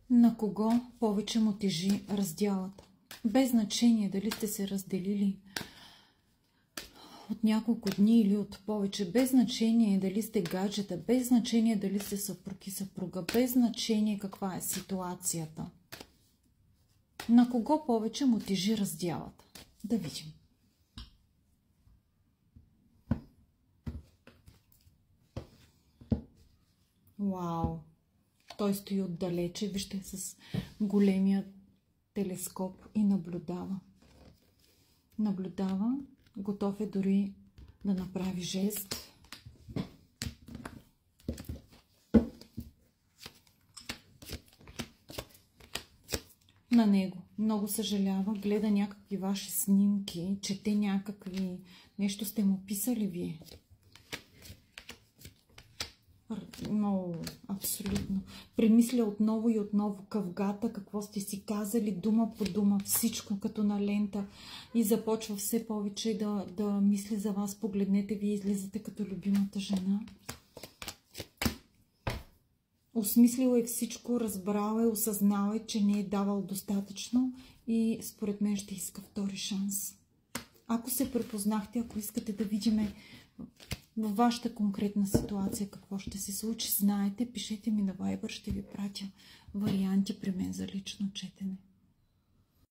На кого повече му тежи раздялата? Без значение дали сте се разделили от няколко дни или от повече, без значение дали сте гаджета, без значение дали сте съпруг и съпруга, без значение каква е ситуацията. На кого повече му тежи раздялата? Да видим. Вау! Той стои отдалече, вижте, с големия телескоп и наблюдава. Наблюдава, готов е дори да направи жест. На него много съжалява, гледа някакви ваши снимки, чете някакви... Нещо сте му писали вие. Много, абсолютно. Премисля отново и отново къвгата, какво сте си казали, дума по дума, всичко като на лента и започва все повече да мисли за вас. Погледнете, вие излизате като любимата жена. Осмислил е всичко, разбрал е, осъзнал е, че не е давал достатъчно и според мен ще иска втори шанс. Ако се препознахте, ако искате да видиме във вашата конкретна ситуация какво ще се случи, знаете, пишете ми на Viber, ще ви пратя варианти при мен за лично четене.